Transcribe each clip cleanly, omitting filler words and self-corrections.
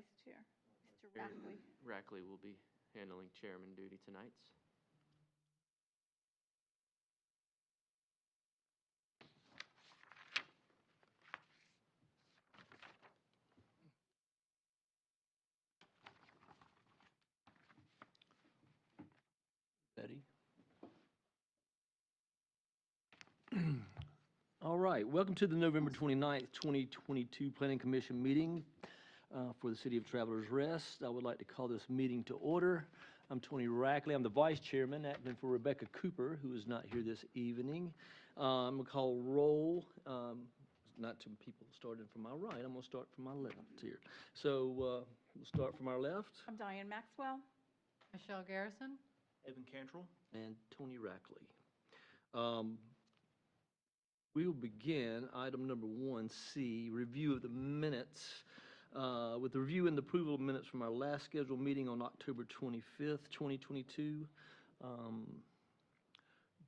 vice chair? Mr. Rackley. Rackley will be handling chairman duty tonight. Ready? All right, welcome to the November 29th, 2022 Planning Commission meeting for the City of Travelers Rest. I would like to call this meeting to order. I'm Tony Rackley. I'm the vice chairman, acting for Rebecca Cooper, who is not here this evening. I'm going to call roll. Not two people starting from my right. I'm going to start from my left here. So we'll start from our left. I'm Diane Maxwell. Michelle Garrison. Evan Cantrell. And Tony Rackley. We will begin item number 1C, review of the minutes. With the review and approval of minutes from our last scheduled meeting on October 25th, 2022.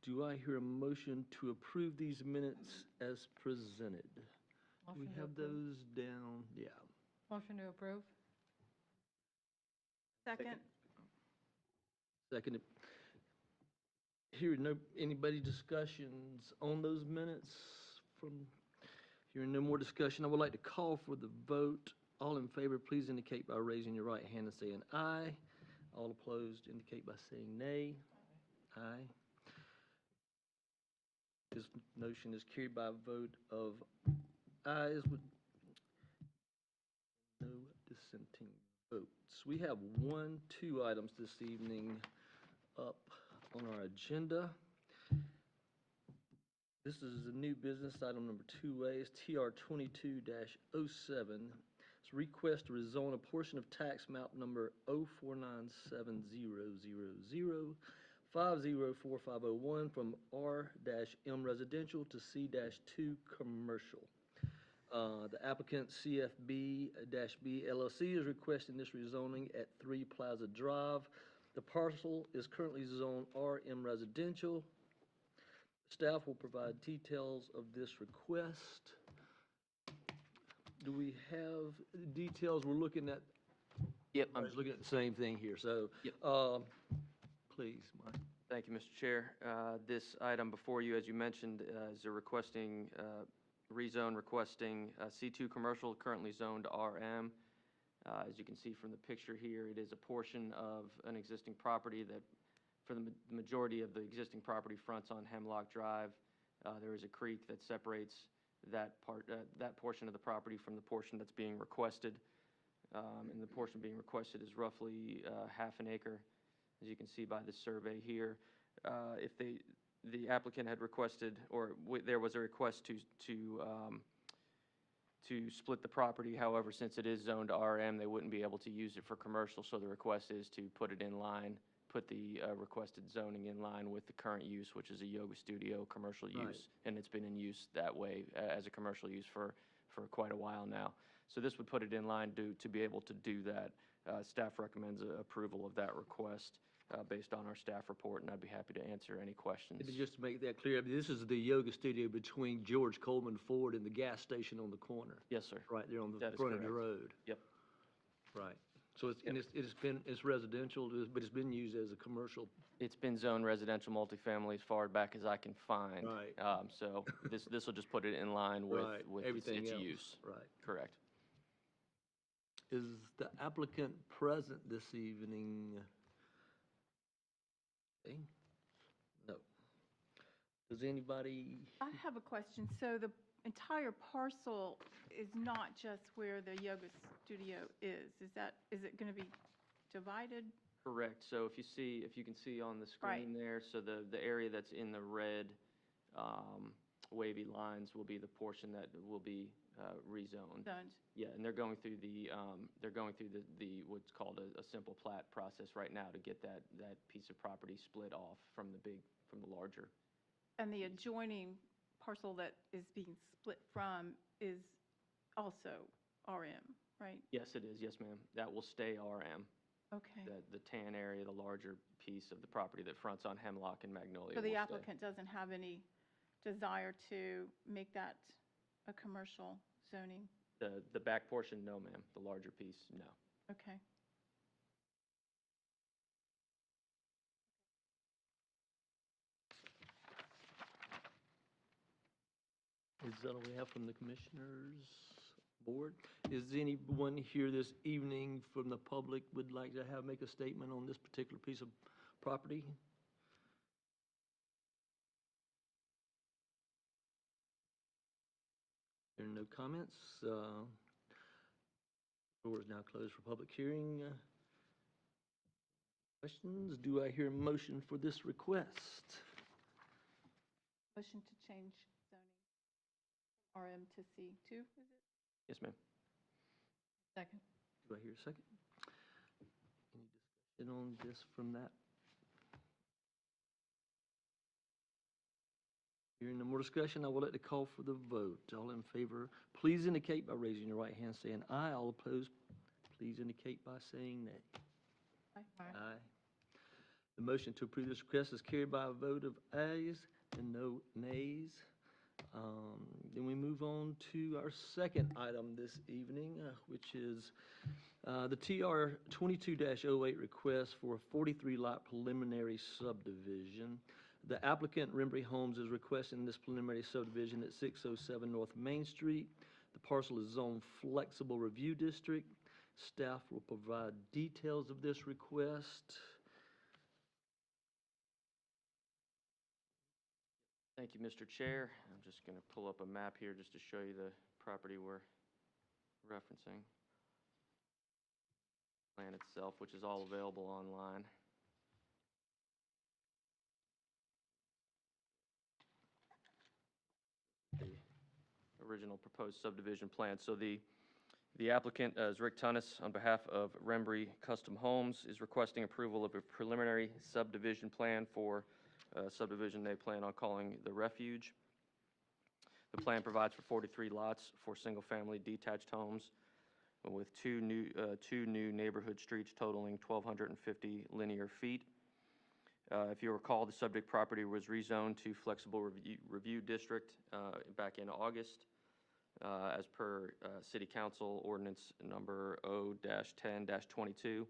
Do I hear a motion to approve these minutes as presented? Do we have those down? Yeah. Motion to approve. Second. Second. Hearing anybody discussions on those minutes? From hearing no more discussion, I would like to call for the vote. All in favor, please indicate by raising your right hand and saying aye. All opposed indicate by saying nay. Aye. This motion is carried by a vote of ayes with no dissenting votes. We have 2 items this evening up on our agenda. This is a new business item number 2A. It's TR 22-07. It's a request to rezone a portion of tax map number 0497000504501 from R-M residential to C-2 commercial. The applicant CFB-B LLC is requesting this rezoning at 3 Plaza Drive. The parcel is currently zoned RM residential. Staff will provide details of this request. Do we have details? We're looking at. Yep. I'm looking at the same thing here. So, Yep. Please, Mike. Thank you, Mr. Chair. This item before you, as you mentioned, is a requesting, rezone requesting C2 commercial, currently zoned RM. As you can see from the picture here, it is a portion of an existing property that, for the majority of the existing property, fronts on Hemlock Drive. There is a creek that separates that portion of the property from the portion that's being requested. And the portion being requested is roughly half an acre, as you can see by this survey here. If the applicant had requested, or there was a request to split the property. However, since it is zoned RM, they wouldn't be able to use it for commercial, so the request is to put it in line, put the requested zoning in line with the current use, which is a yoga studio commercial use, Right. and it's been in use that way as a commercial use for quite a while now. So this would put it in line to be able to do that. Staff recommends approval of that request based on our staff report, and I'd be happy to answer any questions. Just to make that clear, I mean, this is the yoga studio between George Coleman Ford and the gas station on the corner. Yes, sir. Right there on the That is front of the correct. road. Yep. Right. So it's residential, but it's been used as a commercial. It's been zoned residential multifamily as far back as I can find. Right. So this will just put it in line with, Right. with Everything its else. use. Right. Correct. Is the applicant present this evening? Okay. No. Does anybody? I have a question. So the entire parcel is not just where the yoga studio is. Is it going to be divided? Correct. So if you can see on the Right. screen there, so the area that's in the red wavy lines will be the portion that will be rezoned. Zoned. Yeah, and they're going through the what's called a simple plat process right now to get that piece of property split off from the larger. And the adjoining parcel that is being split from is also RM, right? Yes, it is. Yes, ma'am. That will stay RM. Okay. The tan area, the larger piece of the property that fronts on Hemlock and Magnolia So the will stay. applicant doesn't have any desire to make that a commercial zoning? The back portion, no, ma'am. The larger piece, no. Okay. Is that all we have from the Commissioners Board? Is anyone here this evening from the public would like to make a statement on this particular piece of property? There are no comments. Floor is now closed for public hearing. Questions? Do I hear a motion for this request? Motion to change zoning RM to C2, is it? Yes, ma'am. Second. Do I hear a second? Any discussion on this from that? Hearing no more discussion, I will let the call for the vote. All in favor, please indicate by raising your right hand saying aye. All opposed, please indicate by saying nay. Aye. Aye. The motion to approve this request is carried by a vote of ayes and no nays. Then we move on to our second item this evening, which is the TR 22-08 request for a 43-lot preliminary subdivision. The applicant, Rembry Homes, is requesting this preliminary subdivision at 607 North Main Street. The parcel is zoned flexible review district. Staff will provide details of this request. Thank you, Mr. Chair. I'm just going to pull up a map here just to show you the property we're referencing. Plan itself, which is all available online. The original proposed subdivision plan. So the applicant is Rick Tunnis on behalf of Rembry Custom Homes is requesting approval of a preliminary subdivision plan for a subdivision they plan on calling the Refuge. The plan provides for 43 lots for single-family detached homes with two new neighborhood streets totaling 1,250 linear feet. If you recall, the subject property was rezoned to flexible review district back in August as per City Council Ordinance number O-10-22.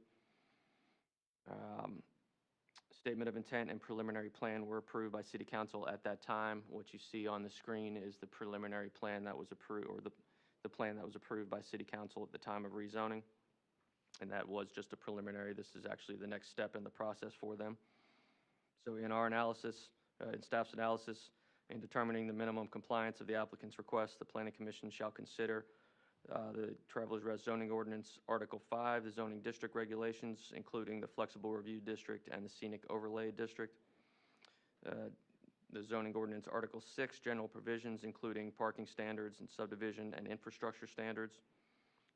Statement of intent and preliminary plan were approved by City Council at that time. What you see on the screen is the preliminary plan that was approved, or the plan that was approved by City Council at the time of rezoning. And that was just a preliminary. This is actually the next step in the process for them. So in our analysis, in staff's analysis, in determining the minimum compliance of the applicant's request, the Planning Commission shall consider the Travelers Rest Zoning Ordinance, Article 5, the zoning district regulations, including the Flexible Review District and the Scenic Overlay District. The zoning ordinance, Article 6, general provisions, including parking standards and subdivision and infrastructure standards.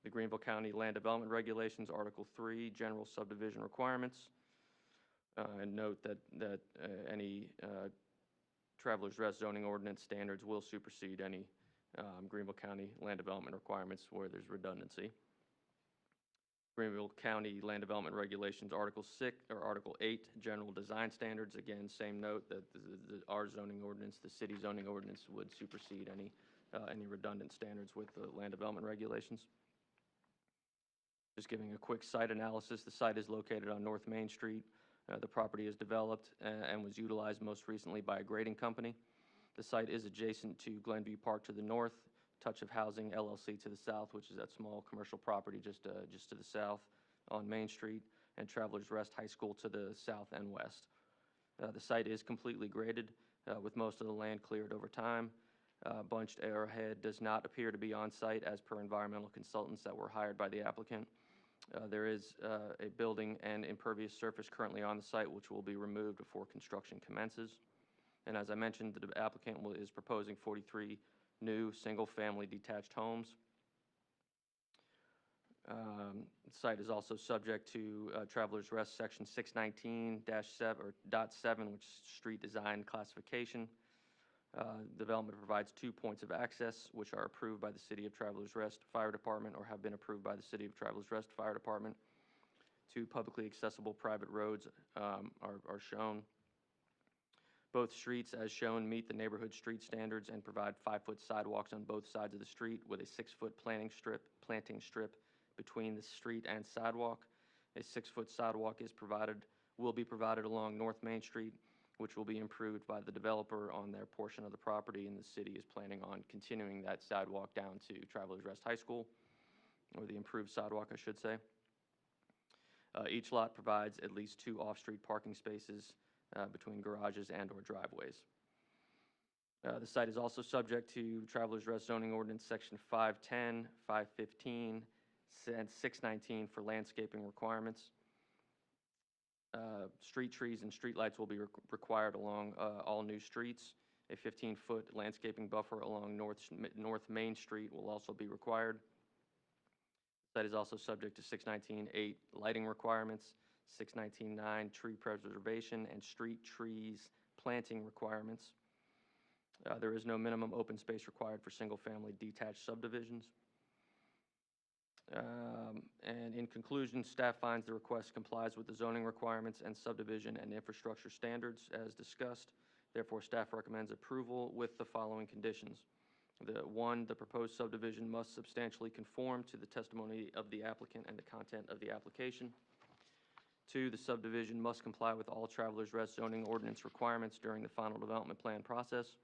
The Greenville County Land Development Regulations, Article 3, general subdivision requirements. And note that any Travelers Rest Zoning Ordinance standards will supersede any Greenville County land development requirements where there's redundancy. Greenville County Land Development Regulations, Article 6 or Article 8, General Design Standards. Again, same note that our zoning ordinance, the city zoning ordinance, would supersede any redundant standards with the land development regulations. Just giving a quick site analysis, the site is located on North Main Street. The property is developed and was utilized most recently by a grading company. The site is adjacent to Glenview Park to the north, Touch of Housing LLC to the south, which is that small commercial property just to the south on Main Street, and Travelers Rest High School to the south and west. The site is completely graded with most of the land cleared over time. Bunched arrowhead does not appear to be on site as per environmental consultants that were hired by the applicant. There is a building and impervious surface currently on the site which will be removed before construction commences. And as I mentioned, the applicant is proposing 43 new single-family detached homes. The site is also subject to Travelers Rest Section 619-7, which is street design classification. Development provides 2 points of access, which are approved by the City of Travelers Rest Fire Department or have been approved by the City of Travelers Rest Fire Department. 2 publicly accessible private roads are shown. Both streets, as shown, meet the neighborhood street standards and provide 5-foot sidewalks on both sides of the street with a 6-foot planting strip between the street and sidewalk. A 6-foot sidewalk will be provided along North Main Street, which will be improved by the developer on their portion of the property, and the city is planning on continuing that sidewalk down to Travelers Rest High School, or the improved sidewalk, I should say. Each lot provides at least 2 off-street parking spaces between garages and/or driveways. The site is also subject to Travelers Rest zoning ordinance section 510, 515, and 619 for landscaping requirements. Street trees and streetlights will be required along all new streets. A 15-foot landscaping buffer along North Main Street will also be required. That is also subject to 619.8 lighting requirements, 619.9 tree preservation, and street trees planting requirements. There is no minimum open space required for single-family detached subdivisions. And in conclusion, staff finds the request complies with the zoning requirements and subdivision and infrastructure standards as discussed. Therefore, staff recommends approval with the following conditions. One, the proposed subdivision must substantially conform to the testimony of the applicant and the content of the application. 2, the subdivision must comply with all Travelers Rest zoning ordinance requirements during the final development plan process.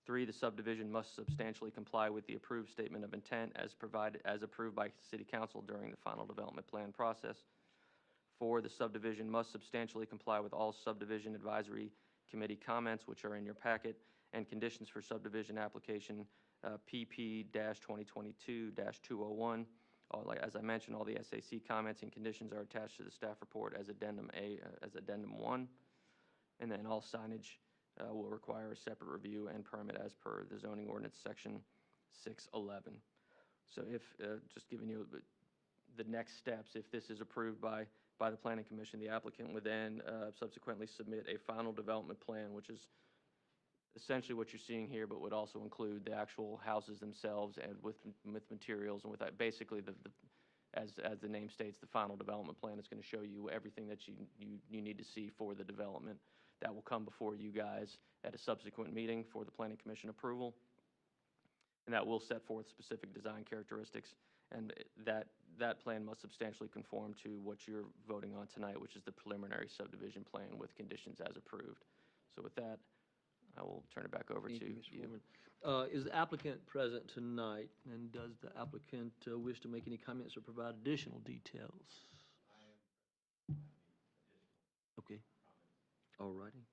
3, the subdivision must substantially comply with the approved statement of intent as approved by City Council during the final development plan process. 4, the subdivision must substantially comply with all subdivision advisory committee comments, which are in your packet, and conditions for subdivision application PP-2022-201. As I mentioned, all the SAC comments and conditions are attached to the staff report as Addendum 1. And then all signage will require a separate review and permit as per the zoning ordinance section 611. So if, just giving you the next steps, if this is approved by the Planning Commission, the applicant would then subsequently submit a final development plan, which is essentially what you're seeing here, but would also include the actual houses themselves and with materials and with that. Basically, as the name states, the final development plan is going to show you everything that you need to see for the development. That will come before you guys at a subsequent meeting for the Planning Commission approval. And that will set forth specific design characteristics. And that plan must substantially conform to what you're voting on tonight, which is the preliminary subdivision plan with conditions as approved. So with that, I will turn it back over to you. Is the applicant present tonight, and does the applicant wish to make any comments or provide additional details? Okay. All righty.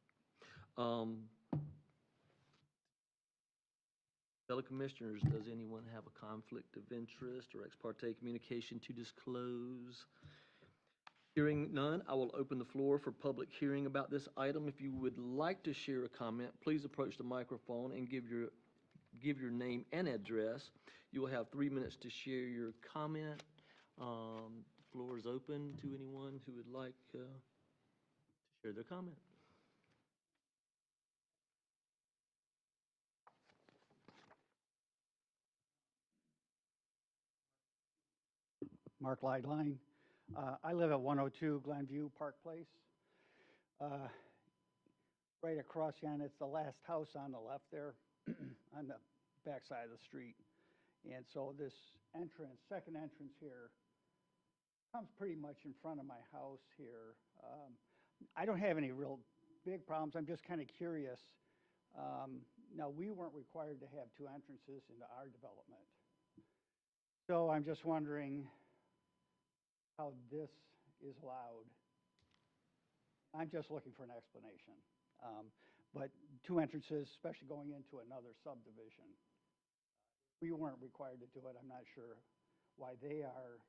Fellow commissioners, does anyone have a conflict of interest or ex parte communication to disclose? Hearing none, I will open the floor for public hearing about this item. If you would like to share a comment, please approach the microphone and give your name and address. You will have 3 minutes to share your comment. The floor is open to anyone who would like to share their comment. Mark Lightline. I live at 102 Glenview Park Place. Right across yon, it's the last house on the left there, on the back side of the street. And so this entrance, second entrance here, comes pretty much in front of my house here. I don't have any real big problems. I'm just kind of curious. Now, we weren't required to have 2 entrances into our development. So I'm just wondering how this is allowed. I'm just looking for an explanation. But 2 entrances, especially going into another subdivision. We weren't required to do it. I'm not sure why they are.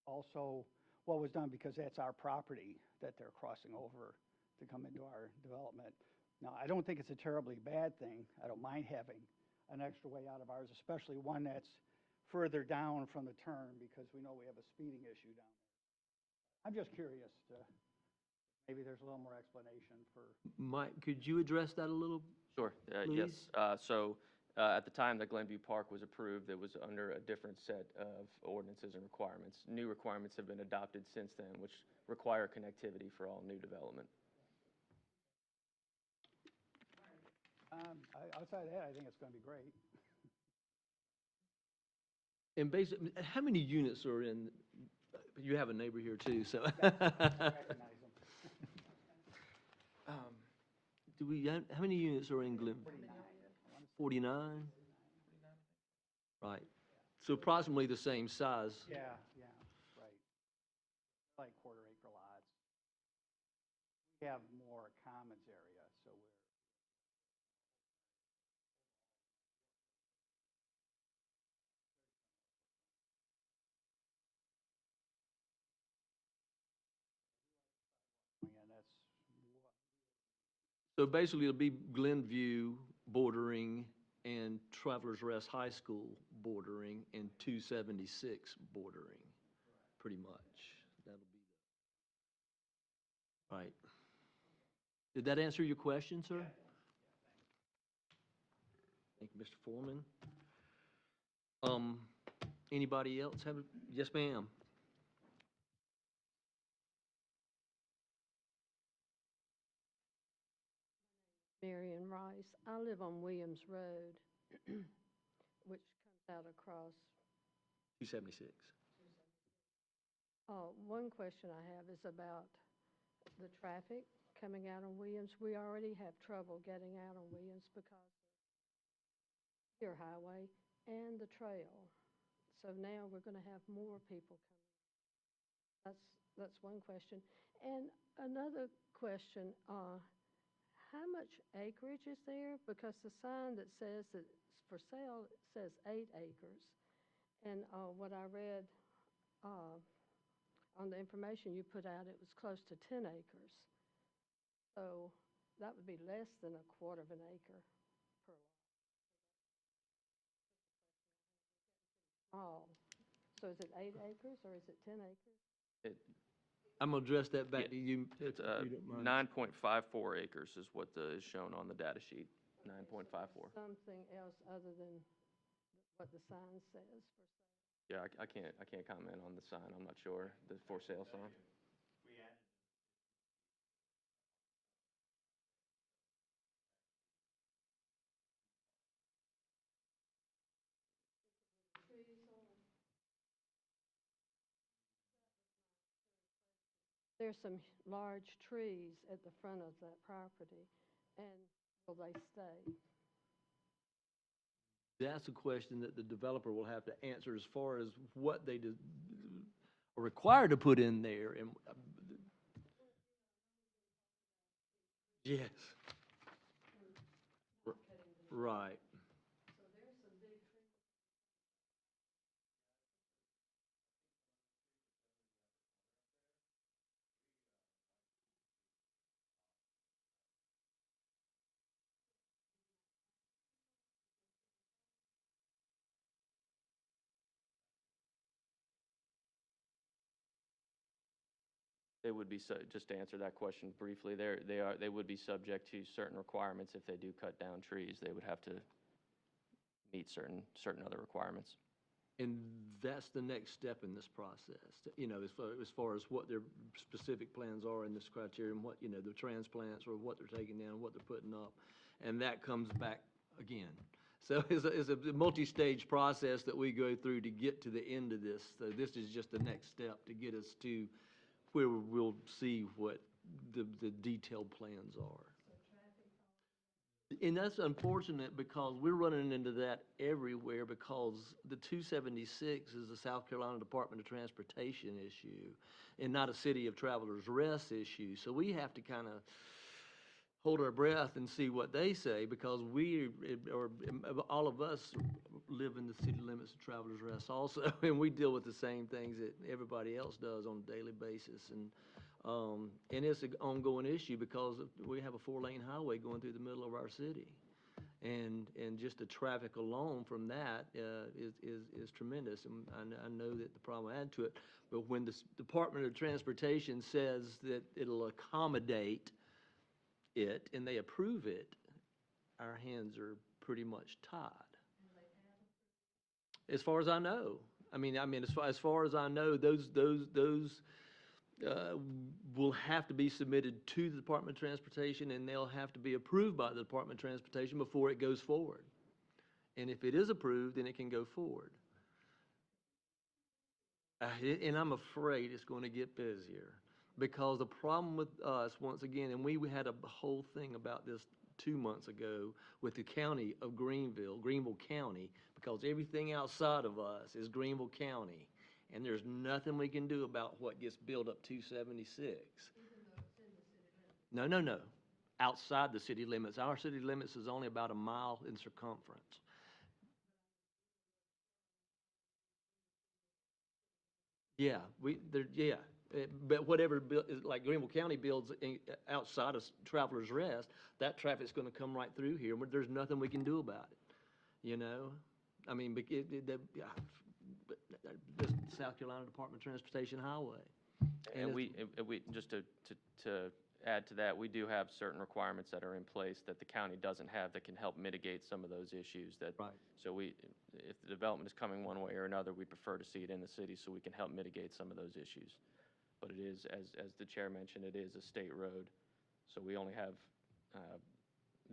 Also, what was done, because that's our property that they're crossing over to come into our development. Now, I don't think it's a terribly bad thing. I don't mind having an extra way out of ours, especially one that's further down from the turn, because we know we have a speeding issue down there. I'm just curious to, maybe there's a little more explanation for. Mike, could you address that a little? Sure, yes. At the time that Glenview Park was approved, it was under a different set of ordinances and requirements. New requirements have been adopted since then, which require connectivity for all new development. Outside of that, I think it's gonna be great. And basically, how many units are in, you have a neighbor here too, so. Recognize them. Do we, how many units are in Glenview? 49? Right. So approximately the same size. Yeah, yeah, right. Like quarter acre lots. We have more commons area, so we're. And that's what, So basically, it'll be Glenview bordering and Travelers Rest High School bordering and 276 bordering, pretty much. That'll be the, right. Did that answer your question, sir? Thank you, Mr. Foreman. Anybody else have, yes, ma'am? Marion Rice. I live on Williams Road, which comes out across. 276. One question I have is about the traffic coming out on Williams. We already have trouble getting out on Williams because of your highway and the trail. So now we're going to have more people coming. That's one question. And another question, how much acreage is there? Because the sign that says that it's for sale, it says 8 acres. And what I read on the information you put out, it was close to 10 acres. So that would be less than a quarter of an acre per lot. Oh, so is it 8 acres or is it 10 acres? It, I'm gonna address that back to you. It's if you don't mind. 9.54 acres is what is shown on the data sheet, 9.54. Something else other than what the sign says for sale. Yeah, I can't comment on the sign, I'm not sure, the for sale sign. There's some large trees at the front of that property, and will they stay? That's a question that the developer will have to answer as far as what they are required to put in there and. Yes. Right. They would be, just to answer that question briefly, they would be subject to certain requirements. If they do cut down trees, they would have to meet certain other requirements. And that's the next step in this process, you know, as far as what their specific plans are in this criteria and what, you know, the transplants or what they're taking down, what they're putting up. And that comes back again. So it's a multi-stage process that we go through to get to the end of this. So this is just the next step to get us to where we'll see what the detailed plans are. And that's unfortunate because we're running into that everywhere because the 276 is a South Carolina Department of Transportation issue and not a City of Travelers Rest issue. So we have to kind of hold our breath and see what they say because all of us live in the city limits of Travelers Rest also, and we deal with the same things that everybody else does on a daily basis. And it's an ongoing issue because we have a 4-lane highway going through the middle of our city. And just the traffic alone from that is tremendous. And I know that the problem add to it, but when the Department of Transportation says that it'll accommodate it and they approve it, our hands are pretty much tied. As far as I know. I mean, as far as I know, those will have to be submitted to the Department of Transportation, and they'll have to be approved by the Department of Transportation before it goes forward. And if it is approved, then it can go forward. And I'm afraid it's going to get busier, because the problem with us, once again, and we had a whole thing about this 2 months ago with the county of Greenville County, because everything outside of us is Greenville County, and there's nothing we can do about what gets built up 276. No, no, no, outside the city limits. Our city limits is only about a mile in circumference. Yeah, but whatever, like Greenville County builds outside of Travelers Rest, that traffic's gonna come right through here, but there's nothing we can do about it, you know? I mean, the South Carolina Department of Transportation Highway. And we, just to add to that, we do have certain requirements that are in place that the county doesn't have that can help mitigate some of those issues that. Right. So if the development is coming one way or another, we prefer to see it in the city so we can help mitigate some of those issues. But it is, as the chair mentioned, it is a state road, so we only have,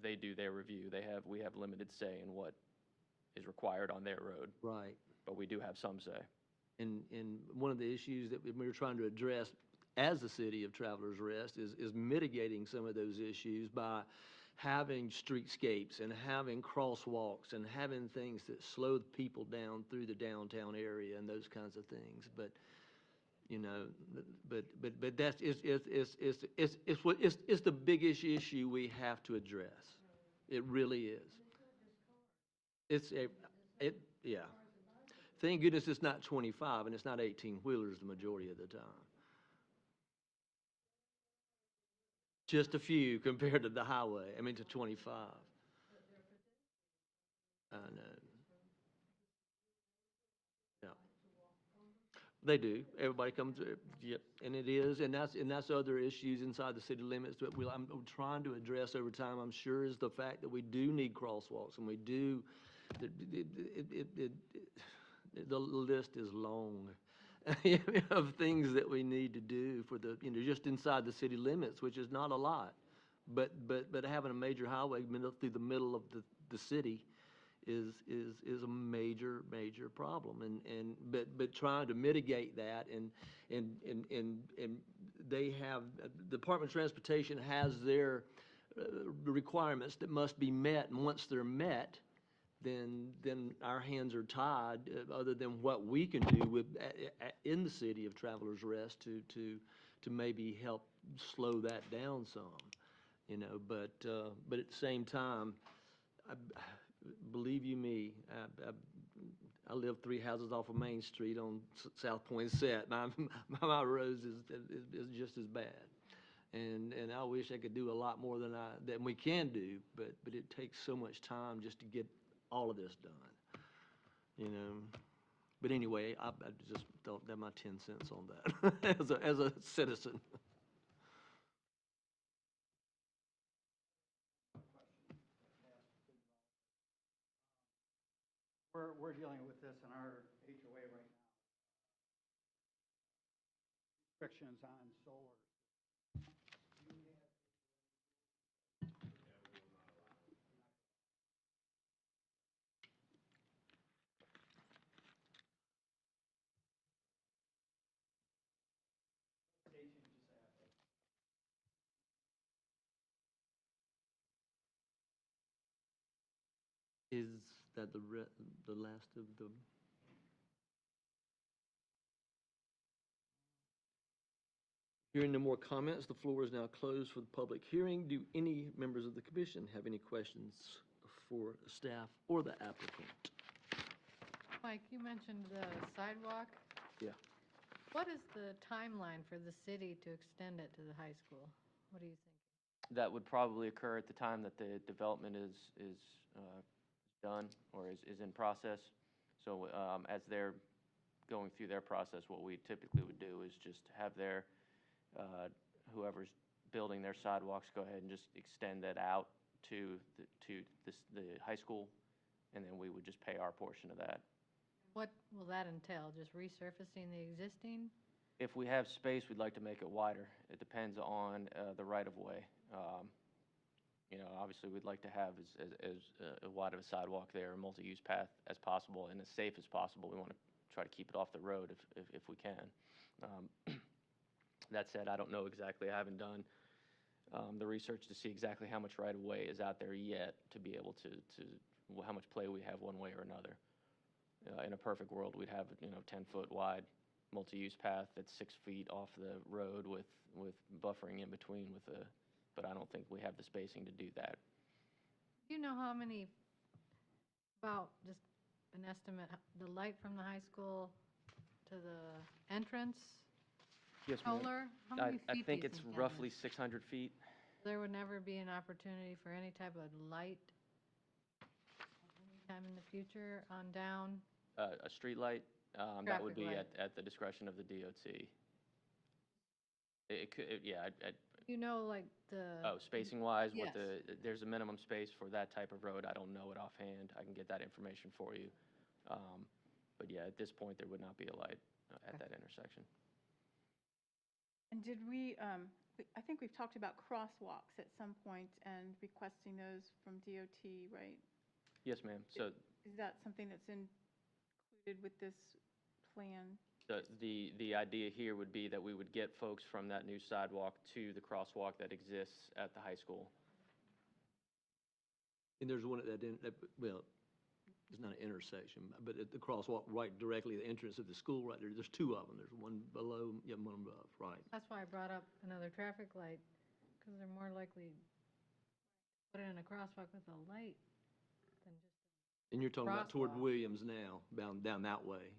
they do their review. We have limited say in what is required on their road, Right. but we do have some say. And one of the issues that we were trying to address as the city of Travelers Rest is mitigating some of those issues by having streetscapes and having crosswalks and having things that slow people down through the downtown area and those kinds of things. But, you know, but that's, it's the biggest issue we have to address. It really is. Yeah. Thank goodness it's not 25 and it's not 18-wheelers the majority of the time. Just a few compared to the highway, I mean to 25. I know. Yeah. They do. Everybody comes, yep, and it is, and that's other issues inside the city limits that I'm trying to address over time, I'm sure, is the fact that we do need crosswalks, and we do, the list is long of things that we need to do for the, you know, just inside the city limits, which is not a lot. But having a major highway through the middle of the city is a major problem. But trying to mitigate that, and they have, the Department of Transportation has their requirements that must be met, and once they're met, then our hands are tied, other than what we can do in the city of Travelers Rest to maybe help slow that down some, you know. But at the same time, believe you me, I live 3 houses off of Main Street on South Poinsett. My roads is just as bad. And I wish I could do a lot more than we can do, but it takes so much time just to get all of this done, you know. But anyway, I just thought that my 10 cents on that as a citizen. We're dealing with this in our HOA right now. Restrictions on solar. Is that the last of the? Hearing no more comments, the floor is now closed for the public hearing. Do any members of the commission have any questions for staff or the applicant? Mike, you mentioned the sidewalk. Yeah. What is the timeline for the city to extend it to the high school? What do you think? That would probably occur at the time that the development is done or is in process. So as they're going through their process, what we typically would do is just have their, whoever's building their sidewalks, go ahead and just extend that out to the high school, and then we would just pay our portion of that. What will that entail? Just resurfacing the existing If we have space, we'd like to make it wider. It depends on the right-of-way. You know, obviously, we'd like to have as wide of a sidewalk there, a multi-use path as possible, and as safe as possible. We want to try to keep it off the road if we can. That said, I don't know exactly. I haven't done the research to see exactly how much right-of-way is out there yet to be able to how much play we have one way or another. In a perfect world, we'd have, you know, 10-foot wide multi-use path that's 6 feet off the road with buffering in between but I don't think we have the spacing to do that. Do you know how many, about just an estimate, the light from the high school to the entrance? Yes, ma'am. Solar? How many I feet do think you it's that roughly is? 600 feet. There would never be an opportunity for any type of light anytime in the future on down? A street light, that would Traffic be light. at the discretion of the DOT. It could, yeah, You know, like oh, spacing-wise, Yes. there's a minimum space for that type of road. I don't know it offhand. I can get that information for you. But yeah, at this point, there would not be a light at that intersection. And did I think we've talked about crosswalks at some point and requesting those from DOT, right? Yes, ma'am. So Is that something that's included with this plan? the idea here would be that we would get folks from that new sidewalk to the crosswalk that exists at the high school. And there's one at well, it's not an intersection, but at the crosswalk right directly at the entrance of the school right there, there's two of them. There's one below, yeah, one above, right. That's why I brought up another traffic light, because they're more likely to put in a crosswalk with a light than just, And you're talking about toward Crosswalk. Williams now, down that way.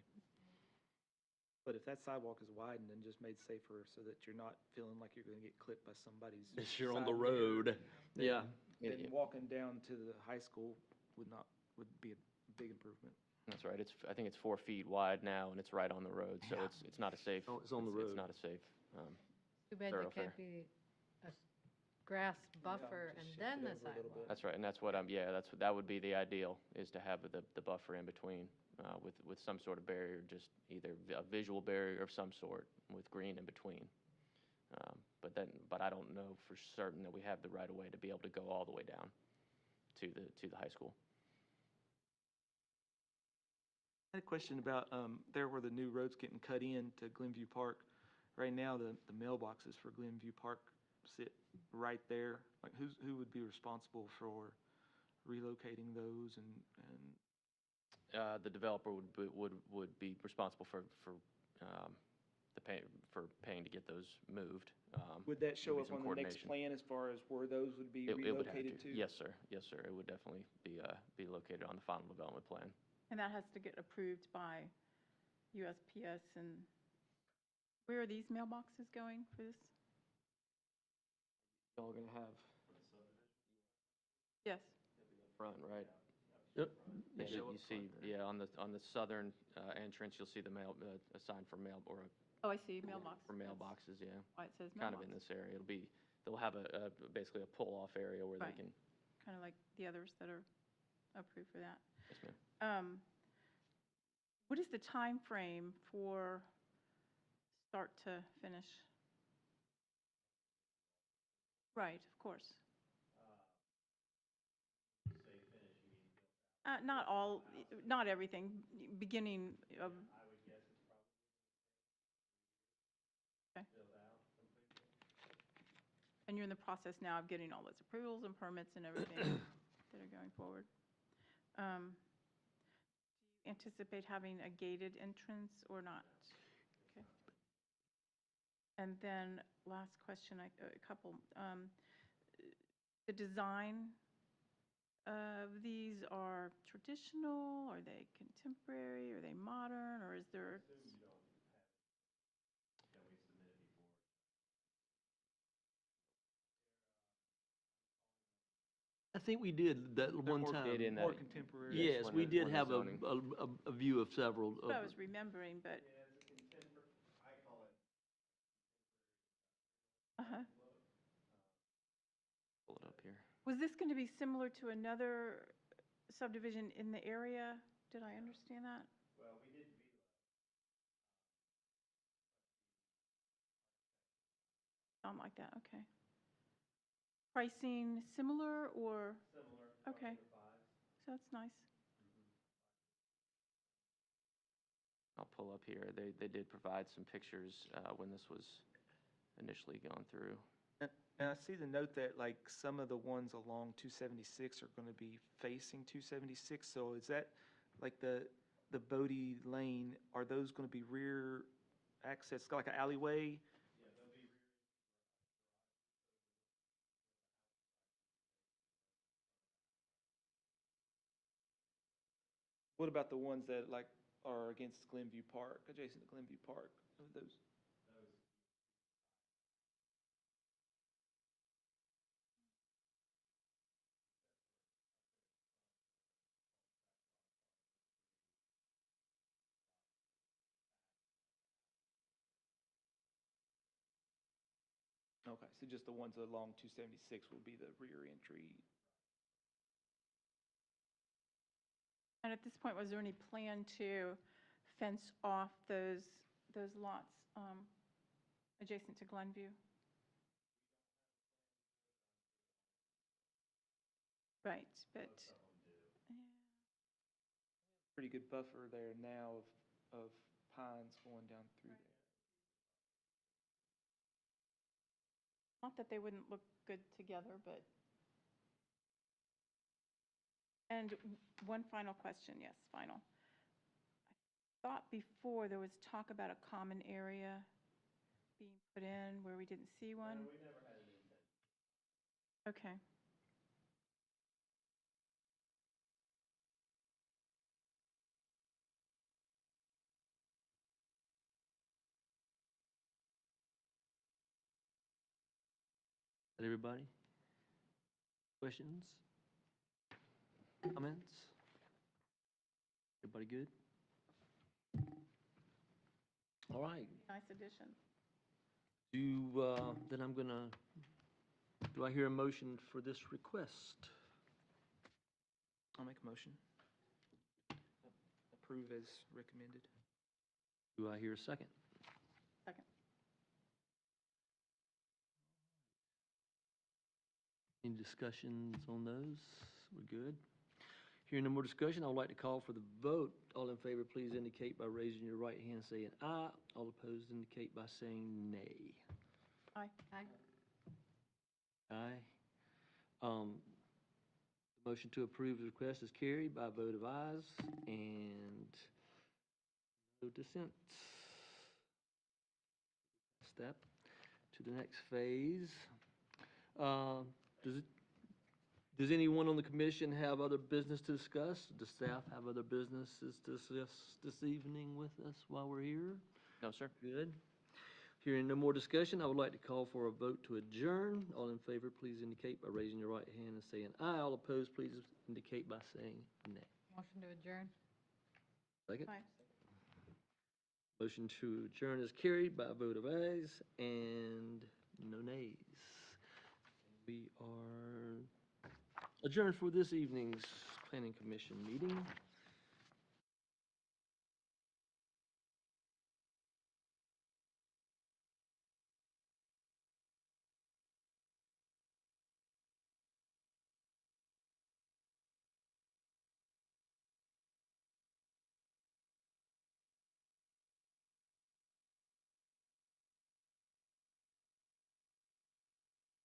But if that sidewalk is widened and just made safer so that you're not feeling like you're gonna get clipped by somebody's. If you're on the side mirror, road, yeah. Then Yeah. walking down to the high school would be a big improvement. That's right. I think it's 4 feet wide now, and it's right on the road, so Yeah. it's not a safe. Oh, it's on the It's road. not a safe. too bad there Thoroughfare. can't be a grass buffer just and shift then it the over a little sidewalk. bit. That's right, and that's what that would be the ideal, is to have the buffer in between, with some sort of barrier, just either a visual barrier of some sort with green in between. But I don't know for certain that we have the right of way to be able to go all the way down to the high school. I had a question about, there where the new road's getting cut in to Glenview Park. Right now, the mailboxes for Glenview Park sit right there. Like, who would be responsible for relocating those and The developer would be responsible for paying to get those moved. would that show Maybe up some on the next coordination. plan as far as where those would be It would have relocated to? Yes, sir. Yes, sir. It would definitely be located on the final development plan. And that has to get approved by USPS, and where are these mailboxes going for this? Y'all gonna have Yes. front, right? Yep. Yeah, They show you up see, front there. yeah, on the southern entrance, you'll see the a sign for mail, or Oh, I see, mailbox. for That's mailboxes, yeah. why it says Kind of mailbox. in this area. They'll have basically a pull-off area where they Right. can, Kind of like the others that are approved for that. yes, ma'am. What is the time frame for start to finish? Right, of course. Not everything, beginning of. Okay. And you're in the process now of getting all those approvals and permits and everything that are going forward. Do you anticipate having a gated entrance or not? Okay. And then last question, a couple. The design of these are traditional, are they contemporary, are they modern, or is there? I think we did that They're one more- time. Did in More that- contemporary. Yes, Yes, when we the- did when the have zoning- a view of several. That's what I was remembering, but. Uh-huh. Pull it up here. Was this going to be similar to another subdivision in the area? Did I understand that? sound like that, okay. Pricing similar or? Similar. Okay. So that's nice. I'll pull up here. They did provide some pictures when this was initially gone through. And I see the note that like some of the ones along 276 are going to be facing 276. So is that like the Bodie Lane, are those going to be rear access, like an alleyway? What about the ones that like are against Glenview Park, adjacent to Glenview Park? Are those? Okay, so just the ones along 276 will be the rear entry. And at this point, was there any plan to fence off those lots adjacent to Glenview? Right, but. Yeah. Pretty good buffer there now of pines going down through there. Not that they wouldn't look good together, but. And one final question, yes, final. I thought before there was talk about a common area being put in where we didn't see one. We never had an intent. Okay. That everybody? Questions? Comments? Everybody good? All right. Nice addition. Then do I hear a motion for this request? I'll make a motion. Approve as recommended. Do I hear a second? Second. Any discussions on those? We're good. Hearing no more discussion, I would like to call for the vote. All in favor, please indicate by raising your right hand saying aye. All opposed indicate by saying nay. Aye. Aye. Aye. The motion to approve the request is carried by a vote of ayes and no dissent. Step to the next phase. Does anyone on the commission have other business to discuss? Does staff have other businesses to discuss this evening with us while we're here? No, sir. Good. Hearing no more discussion, I would like to call for a vote to adjourn. All in favor, please indicate by raising your right hand and saying aye. All opposed, please indicate by saying nay. Motion to adjourn. Second. Aye. Motion to adjourn is carried by a vote of ayes and no nays. We are adjourned for this evening's Planning Commission meeting.